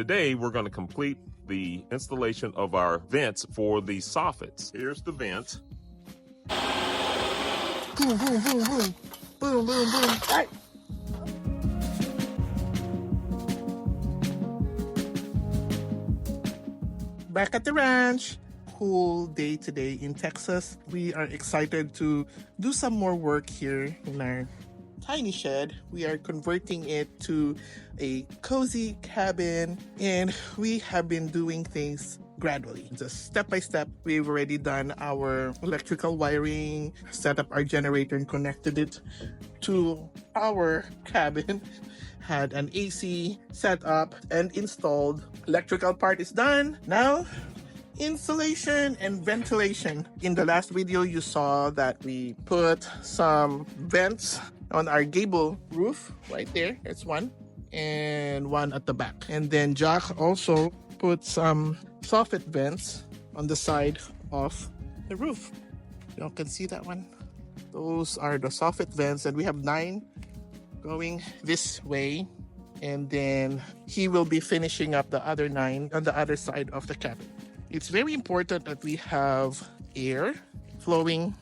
Today, we're going to complete the installation of our vents for the soffits. Here's the vent. Boom, boom, boom, boom. Boom, boom, boom. Right. Back at the ranch. Cool day today in Texas. We are excited to do some more work here in our tiny shed. We are converting it to a cozy cabin, and we have been doing things gradually, just step by step. We've already done our electrical wiring, set up our generator and connected it to our cabin, had an AC set up and installed. Electrical part is done. Now insulation and ventilation. In the last video you saw that we put some vents on our gable roof right there. That's one, and one at the back. And then Jack also put some soffit vents on the side of the roof. You all can see that one. Those are the soffit vents, and we have 9 going this way, and then he will be finishing up the other 9 on the other side of the cabin. It's very important that we have air flowing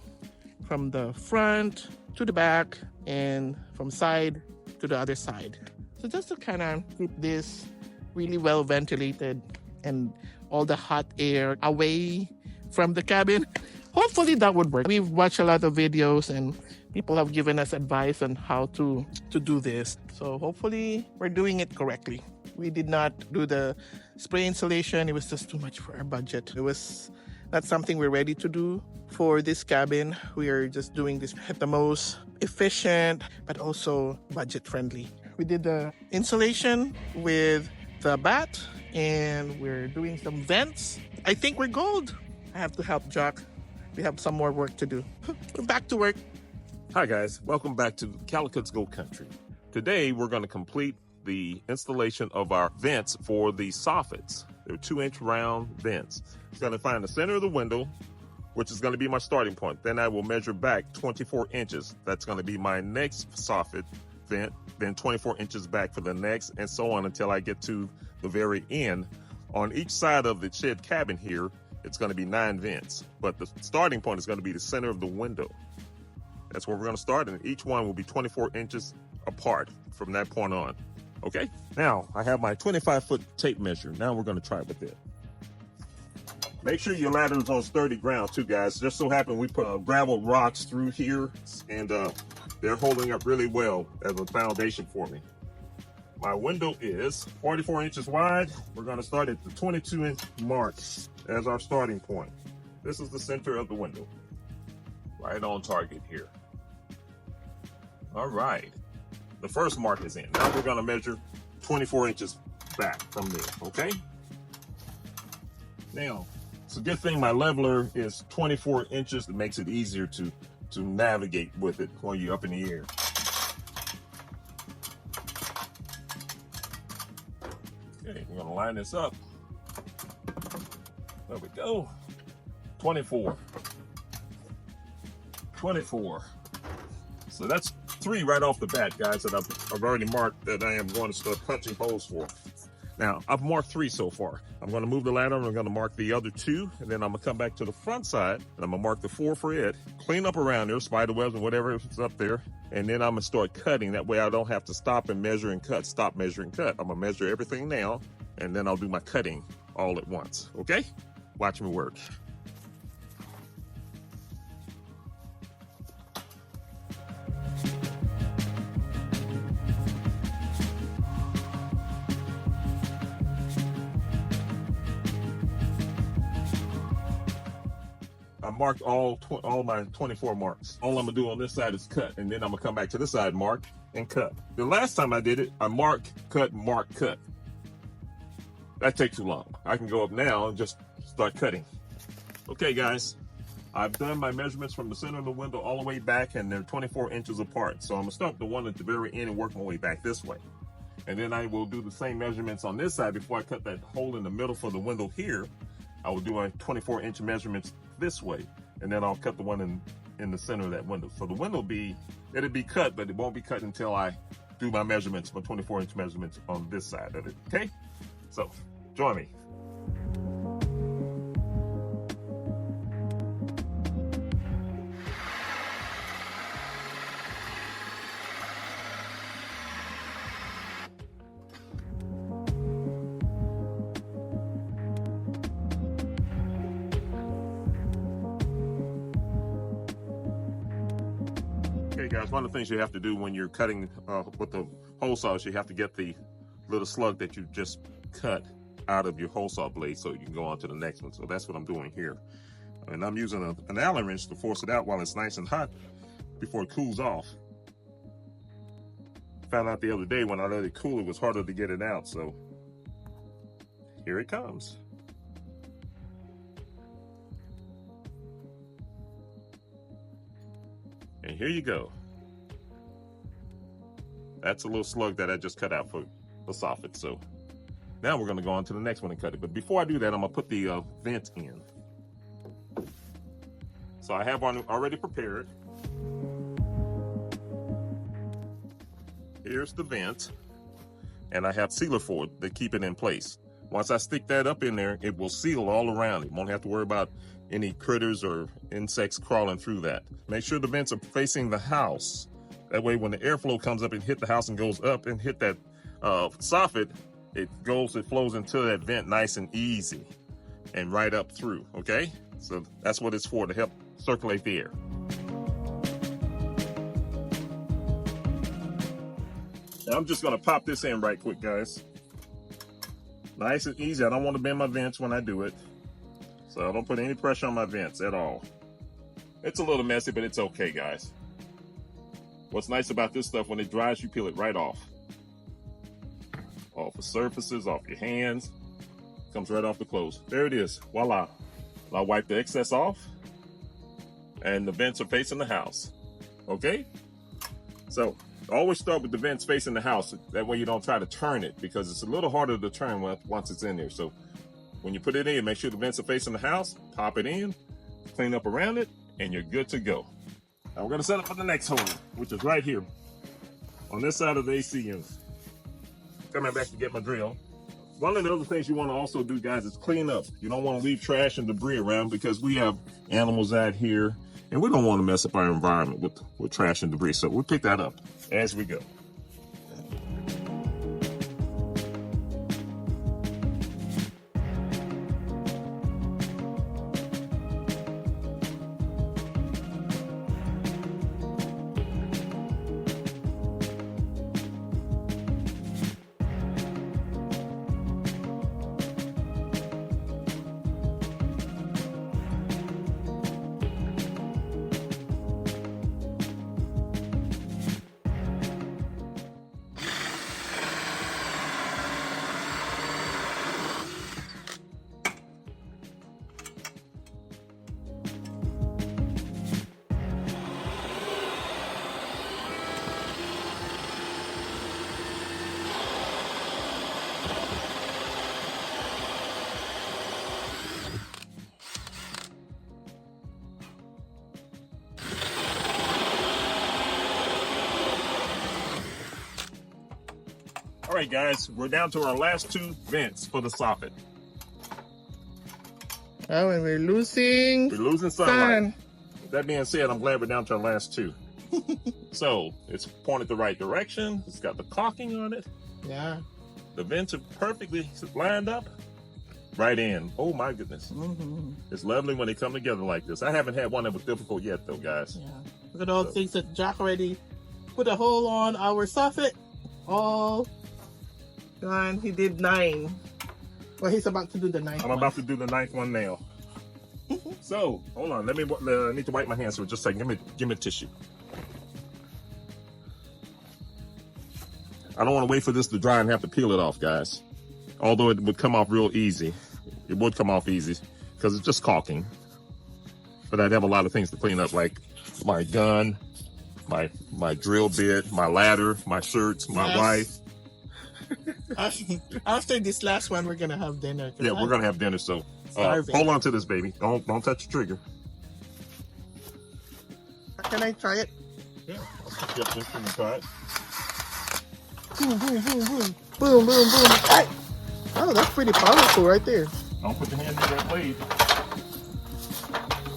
from the front to the back and from side to the other side. So just to kind of keep this really well ventilated and all the hot air away from the cabin. Hopefully that would work. We've watched a lot of videos and people have given us advice on how to do this. So hopefully we're doing it correctly. We did not do the spray insulation. It was just too much for our budget. It was not something we're ready to do for this cabin. We are just doing this at the most efficient, but also budget friendly. We did the insulation with the bat, and we're doing some vents. I think we're gold. I have to help Jack. We have some more work to do. We're back to work. Hi guys, welcome back to Calico's Go Country. Today we're going to complete the installation of our vents for the soffits. They're 2-inch round vents. It's going to find the center of the window, which is going to be my starting point. Then I will measure back 24 inches. That's going to be my next soffit vent, then 24 inches back for the next, and so on until I get to the very end. On each side of the shed cabin here, it's going to be 9 vents, but the starting point is going to be the center of the window. That's where we're going to start, and each one will be 24 inches apart from that point on. Okay, now I have my 25-foot tape measure. Now we're going to try with it. Make sure your ladder is on sturdy ground too, guys. Just so happen we put gravel rocks through here, and they're holding up really well as a foundation for me. My window is 44 inches wide. We're going to start at the 22-inch mark as our starting point. This is the center of the window. Right on target here. All right. The first mark is in. Now we're going to measure 24 inches back from there, okay? Now, it's a good thing my leveler is 24 inches. It makes it easier to navigate with it when you're up in the air. Okay, we're going to line this up. There we go. 24. 24. So that's 3 right off the bat, guys, that I've already marked that I am going to start punching holes for. Now, I've marked 3 so far. I'm going to move the ladder, and I'm going to mark the other 2, and then I'm going to come back to the front side, and I'm going to mark the 4 for it, clean up around there, spider webs and whatever is up there, and then I'm going to start cutting. That way I don't have to stop and measure and cut, stop, measure, and cut. I'm going to measure everything now, and then I'll do my cutting all at once, okay? Watch me work. I marked all my 24 marks. All I'm gonna do on this side is cut, and then I'm gonna come back to this side, mark, and cut. The last time I did it, I marked, cut, mark, cut. That takes too long. I can go up now and just start cutting. Okay, guys, I've done my measurements from the center of the window all the way back, and they're 24 inches apart. So I'm gonna start the one at the very end and work my way back this way. And then I will do the same measurements on this side before I cut that hole in the middle for the window here. I will do my 24-inch measurements this way, and then I'll cut the one in the center of that window. So the window it'll be cut, but it won't be cut until I do my measurements, my 24-inch measurements on this side of it, okay? So join me. Okay guys, one of the things you have to do when you're cutting with the hole saw is you have to get the little slug that you just cut out of your hole saw blade so you can go on to the next one. So that's what I'm doing here. And I'm using an Allen wrench to force it out while it's nice and hot before it cools off. Found out the other day when I let it cool, it was harder to get it out. So here it comes. And here you go. That's a little slug that I just cut out for the soffit. So now we're gonna go on to the next one and cut it. But before I do that, I'm gonna put the vent in. So I have one already prepared. Here's the vent. And I have sealer for it to keep it in place. Once I stick that up in there, it will seal all around it. Won't have to worry about any critters or insects crawling through that. Make sure the vents are facing the house. That way when the airflow comes up and hit the house and goes up and hit that soffit, it flows into that vent nice and easy and right up through, okay? So that's what it's for, to help circulate the air. Now I'm just gonna pop this in right quick, guys. Nice and easy. I don't want to bend my vents when I do it. So I don't put any pressure on my vents at all. It's a little messy, but it's okay, guys. What's nice about this stuff, when it dries, you peel it right off. Off the surfaces, off your hands. Comes right off the clothes. There it is, voila. I'll wipe the excess off. And the vents are facing the house, okay? So always start with the vents facing the house. That way you don't try to turn it, because it's a little harder to turn once it's in there. So when you put it in, make sure the vents are facing the house, pop it in, clean up around it, and you're good to go. Now we're gonna set up for the next hole, which is right here on this side of the AC unit. Coming back to get my drill. One of the other things you want to also do, guys, is clean up. You don't want to leave trash and debris around, because we have animals out here and we don't want to mess up our environment with trash and debris. So we'll pick that up as we go. All right, guys, we're down to our last two vents for the soffit. Oh, and we're losing sunlight. sun. That being said, I'm glad we're down to our last two. So it's pointed the right direction. It's got the caulking on it. Yeah. The vents are perfectly lined up. Right in. Oh my goodness. Mm-hmm. It's lovely when they come together like this. I haven't had one that was difficult yet though, guys. Yeah. Look at all the things that Jack already put a hole on our soffit. All done. He did 9. Well, he's about to do the 9th. I'm about to do the 9th one now. So, hold on. I need to wipe my hands for just a second. Give me a tissue. I don't want to wait for this to dry and have to peel it off, guys. Although it would come off real easy. It would come off easy because it's just caulking. But I'd have a lot of things to clean up, like my gun, my drill bit, my ladder, my shirts, my wife. After this last one, we're gonna have dinner. Yeah, we're gonna have dinner. So hold on to this, baby. Don't touch the trigger. Can I try it? Yeah, I'll pick you up this and try it. Boom, boom, boom, boom, boom, boom, boom. Hey! Oh, that's pretty powerful right there. Don't put your hand in that blade.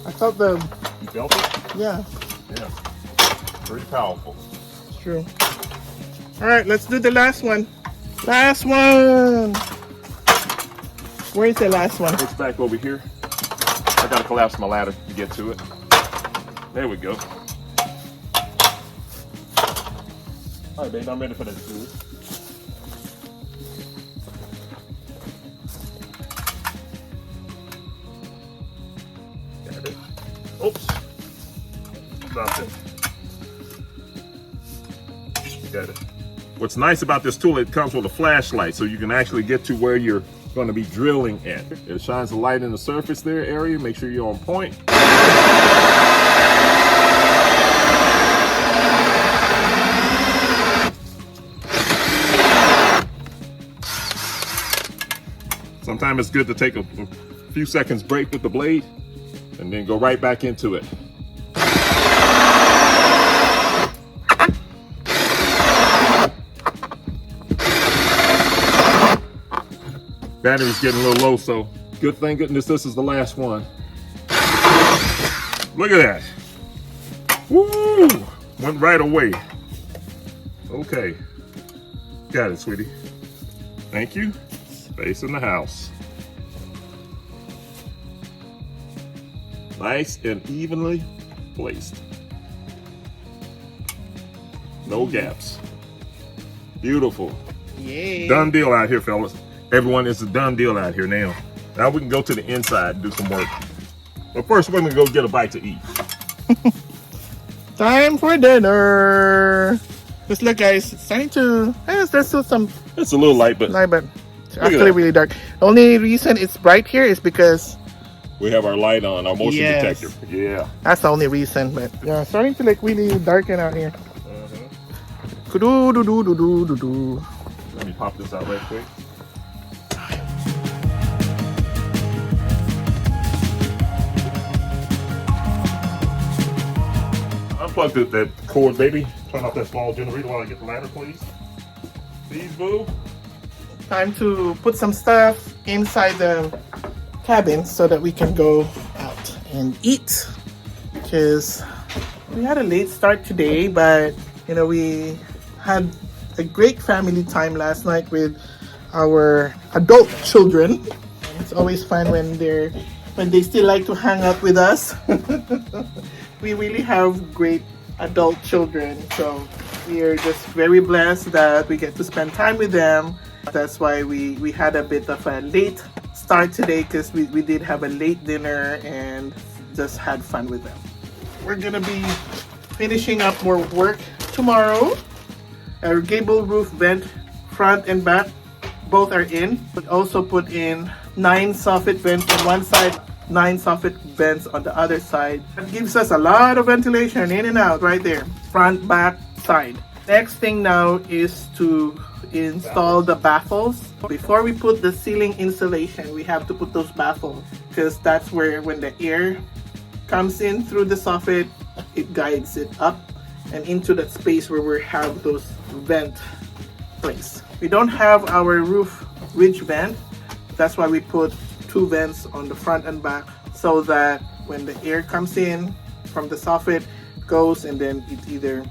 I felt the... You felt it? Yeah, Yeah. Pretty powerful. it's true. All right, let's do the last one. Last one. Where's the last one? It's back over here. I gotta collapse my ladder to get to it. There we go. All right, babe, I'm ready for that food. Got it. Oops. Dropped it. Got it. What's nice about this tool, it comes with a flashlight, so you can actually get to where you're going to be drilling at. It shines a light in the surface there area. Make sure you're on point. Sometimes it's good to take a few seconds break with the blade and then go right back into it. Battery's getting a little low, so good thing goodness this is the last one. Look at that. Woo! Went right away. Okay. Got it, sweetie. Thank you. Space in the house. Nice and evenly placed. No gaps. Beautiful. Yay. Done deal out here, fellas. Everyone, it's a done deal out here now. Now we can go to the inside and do some work. But first, we're gonna go get a bite to eat. Time for dinner. Just look, guys. It's starting to... there's still some It's a little light, but light, but it's Look at actually that. really dark. The only reason it's bright here is because we have our light on, our motion Yes. detector. Yeah. that's the only reason. But yeah, it's starting to like really darken out here. Kudoo-doo-doo-doo-doo-doo. Let me pop this out right quick. Unplug that cord, baby. Turn off that small generator while I get the ladder, please. Please, boo. Time to put some stuff inside the cabin so that we can go out and eat. Because we had a late start today, but you know, we had a great family time last night with our adult children. It's always fun when they still like to hang out with us. We really have great adult children, so we are just very blessed that we get to spend time with them. That's why we had a bit of a late start today, because we did have a late dinner and just had fun with them. We're gonna be finishing up more work tomorrow. Our gable roof vent, front and back, both are in. We also put in 9 soffit vents on one side, 9 soffit vents on the other side. That gives us a lot of ventilation in and out right there, front, back, side. Next thing now is to install the baffles. Before we put the ceiling insulation, we have to put those baffles, because that's where when the air comes in through the soffit, it guides it up and into that space where we have those vent place. We don't have our roof ridge vent. That's why we put 2 vents on the front and back, so that when the air comes in from the soffit, goes, and then it either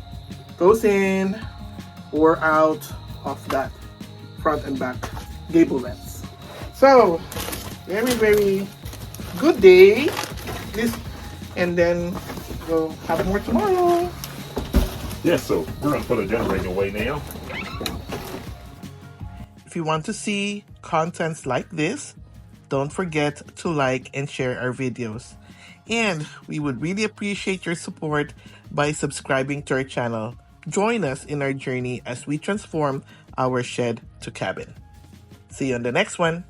goes in or out of that front and back gable vents. So very, very good day. And then we'll have more tomorrow. Yes, so we're gonna put a generator away now. If you want to see contents like this, don't forget to like and share our videos. And we would really appreciate your support by subscribing to our channel. Join us in our journey as we transform our shed to cabin. See you on the next one.